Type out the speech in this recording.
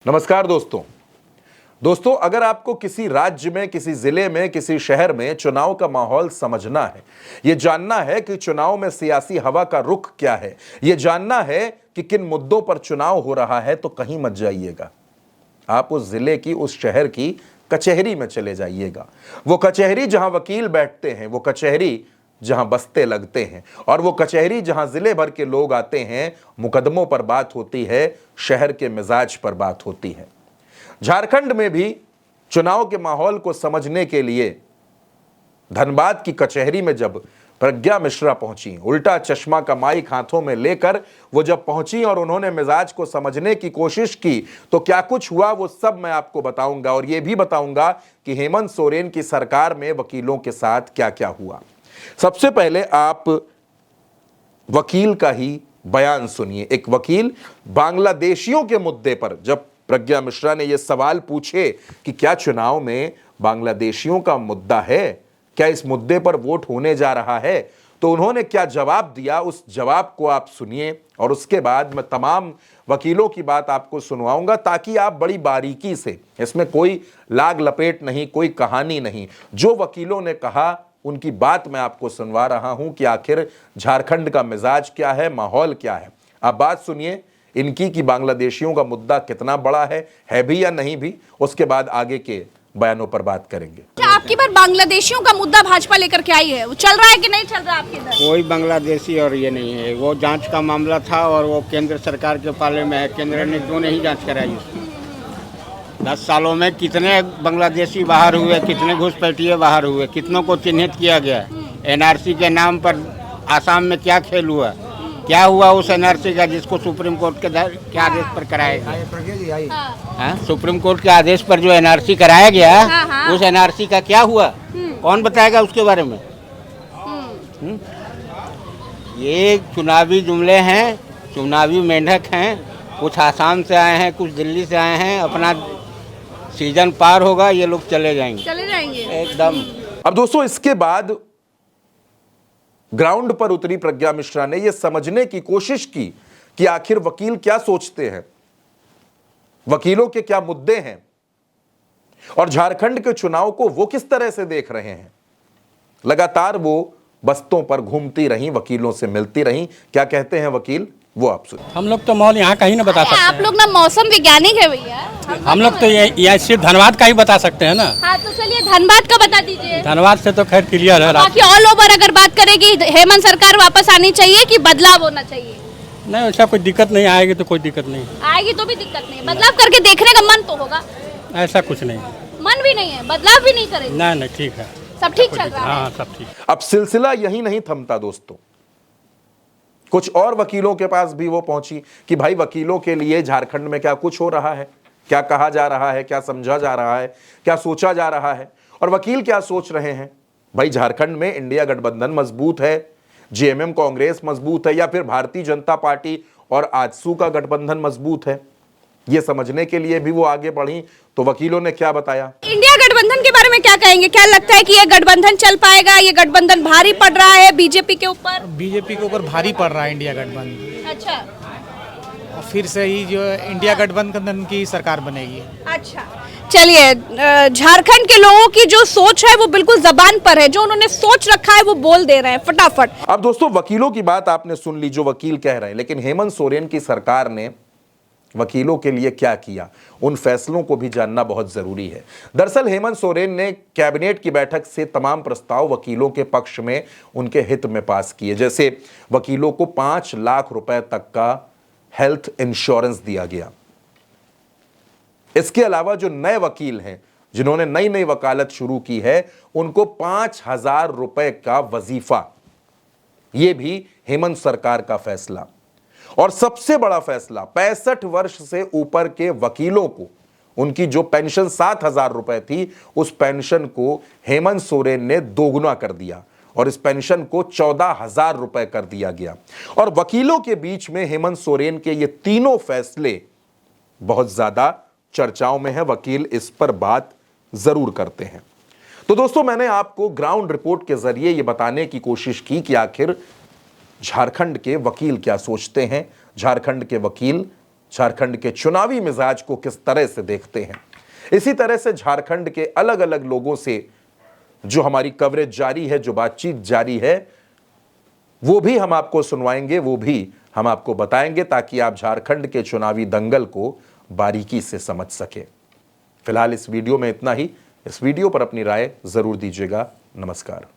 नमस्कार दोस्तों, अगर आपको किसी राज्य में, किसी जिले में, किसी शहर में चुनाव का माहौल समझना है, यह जानना है कि चुनाव में सियासी हवा का रुख क्या है, यह जानना है कि किन मुद्दों पर चुनाव हो रहा है, तो कहीं मत जाइएगा। आप उस जिले की, उस शहर की कचहरी में चले जाइएगा। वो कचहरी जहां वकील बैठते हैं, वो कचहरी जहां बस्ते लगते हैं, और वो कचहरी जहां जिले भर के लोग आते हैं। मुकदमों पर बात होती है, शहर के मिजाज पर बात होती है। झारखंड में भी चुनाव के माहौल को समझने के लिए धनबाद की कचहरी में जब प्रज्ञा मिश्रा पहुंची, उल्टा चश्मा का माइक हाथों में लेकर वो जब पहुंची और उन्होंने मिजाज को समझने की कोशिश की, तो क्या कुछ हुआ वो सब मैं आपको बताऊंगा। और ये भी बताऊंगा कि हेमंत सोरेन की सरकार में वकीलों के साथ क्या क्या हुआ। सबसे पहले आप वकील का ही बयान सुनिए। एक वकील बांग्लादेशियों के मुद्दे पर जब प्रज्ञा मिश्रा ने यह सवाल पूछे कि क्या चुनाव में बांग्लादेशियों का मुद्दा है, क्या इस मुद्दे पर वोट होने जा रहा है, तो उन्होंने क्या जवाब दिया, उस जवाब को आप सुनिए। और उसके बाद मैं तमाम वकीलों की बात आपको सुनवाऊंगा, ताकि आप बड़ी बारीकी से, इसमें कोई लाग लपेट नहीं, कोई कहानी नहीं, जो वकीलों ने कहा उनकी बात मैं आपको सुनवा रहा हूं कि आखिर झारखंड का मिजाज क्या है, माहौल क्या है। आप बात सुनिए इनकी कि बांग्लादेशियों का मुद्दा कितना बड़ा है भी या नहीं भी। उसके बाद आगे के बयानों पर बात करेंगे। आपकी बार बांग्लादेशियों का मुद्दा भाजपा लेकर के आई है, वो चल रहा है कि नहीं चल रहा आपके इधर? कोई बांग्लादेशी और ये नहीं है, वो जांच का मामला था और वो केंद्र सरकार के पाले में है। केंद्र ने क्यों नहीं जांच कराई? 10 सालों में कितने बांग्लादेशी बाहर हुए, कितने घुसपैठिए बाहर हुए, कितनों को चिन्हित किया गया। एनआरसी के नाम पर आसाम में क्या खेल हुआ, क्या हुआ उस एनआरसी का, जिसको सुप्रीम कोर्ट के आदेश पर कराया गया। सुप्रीम कोर्ट के आदेश पर जो एनआरसी कराया गया, उस एनआरसी का क्या हुआ, कौन बताएगा उसके बारे में? ये चुनावी जुमले हैं, चुनावी मेंढक हैं। कुछ आसाम से आए हैं, कुछ दिल्ली से आए हैं। अपना सीजन पार होगा, ये लोग चले जाएंगे एकदम। अब दोस्तों, इसके बाद ग्राउंड पर उतरी प्रज्ञा मिश्रा ने यह समझने की कोशिश की कि आखिर वकील क्या सोचते हैं, वकीलों के क्या मुद्दे हैं, और झारखंड के चुनाव को वो किस तरह से देख रहे हैं। लगातार वो बस्तों पर घूमती रहीं, वकीलों से मिलती रहीं। क्या कहते हैं वकील, वो आप सुनिए। हम लोग तो माहौल यहाँ का ही ना बता सकते हैं। आप लोग ना मौसम वैज्ञानिक है भैया। हम लोग तो ये सिर्फ धनबाद का ही बता सकते हैं ना। हाँ, तो चलिए धनबाद का बता दीजिए। धनबाद से तो खैर क्लियर है। बाकी ऑल ओवर अगर बात करें कि हेमंत सरकार वापस आनी चाहिए कि बदलाव होना चाहिए? नहीं, ऐसा कोई दिक्कत नहीं आएगी तो कोई दिक्कत नहीं आएगी तो भी दिक्कत नहीं, बदलाव करके देखने का मन तो होगा। ऐसा कुछ नहीं, मन भी नहीं है, बदलाव भी नहीं करेंगे। नहीं ठीक है, सब ठीक चल रहा है। हाँ सब ठीक। अब सिलसिला यही नहीं थमता दोस्तों, कुछ और वकीलों के पास भी वो पहुंची कि भाई वकीलों के लिए झारखंड में क्या कुछ हो रहा है, क्या कहा जा रहा है, क्या समझा जा रहा है, क्या सोचा जा रहा है, और वकील क्या सोच रहे हैं। भाई झारखंड में इंडिया गठबंधन मजबूत है, जेएमएम कांग्रेस मजबूत है, या फिर भारतीय जनता पार्टी और आजसू का गठबंधन मजबूत है, ये समझने के लिए भी वो आगे बढ़ी। तो वकीलों ने क्या बताया? इंडिया गठबंधन के बारे में क्या कहेंगे? क्या लगता है कि ये गठबंधन चल पाएगा? ये गठबंधन भारी पड़ रहा है बीजेपी के ऊपर? बीजेपी के ऊपर भारी पड़ रहा है इंडिया गठबंधन। अच्छा, और फिर से ही जो इंडिया गठबंधन की सरकार बनेगी। अच्छा, चलिए, झारखंड के लोगों की जो सोच है वो बिल्कुल जबान पर है, जो उन्होंने सोच रखा है वो बोल दे रहे हैं फटाफट। अब दोस्तों, वकीलों की बात आपने सुन ली, जो वकील कह रहे हैं, लेकिन हेमंत सोरेन की सरकार ने वकीलों के लिए क्या किया, उन फैसलों को भी जानना बहुत जरूरी है। दरअसल हेमंत सोरेन ने कैबिनेट की बैठक से तमाम प्रस्ताव वकीलों के पक्ष में, उनके हित में पास किए। जैसे वकीलों को 5 लाख रुपए तक का हेल्थ इंश्योरेंस दिया गया। इसके अलावा जो नए वकील हैं, जिन्होंने नई नई वकालत शुरू की है, उनको 5,000 रुपए का वजीफा। यह भी हेमंत सरकार का फैसला। और सबसे बड़ा फैसला, 65 वर्ष से ऊपर के वकीलों को उनकी जो पेंशन 7,000 रुपए थी, उस पेंशन को हेमंत सोरेन ने दोगुना कर दिया और इस पेंशन को 14,000 रुपए कर दिया गया। और वकीलों के बीच में हेमंत सोरेन के ये तीनों फैसले बहुत ज्यादा चर्चाओं में है। वकील इस पर बात जरूर करते हैं। तो दोस्तों, मैंने आपको ग्राउंड रिपोर्ट के जरिए यह बताने की कोशिश की कि आखिर झारखंड के वकील क्या सोचते हैं, झारखंड के वकील झारखंड के चुनावी मिजाज को किस तरह से देखते हैं। इसी तरह से झारखंड के अलग अलग लोगों से जो हमारी कवरेज जारी है, जो बातचीत जारी है, वो भी हम आपको सुनवाएंगे, वो भी हम आपको बताएंगे, ताकि आप झारखंड के चुनावी दंगल को बारीकी से समझ सके। फिलहाल इस वीडियो में इतना ही। इस वीडियो पर अपनी राय जरूर दीजिएगा। नमस्कार।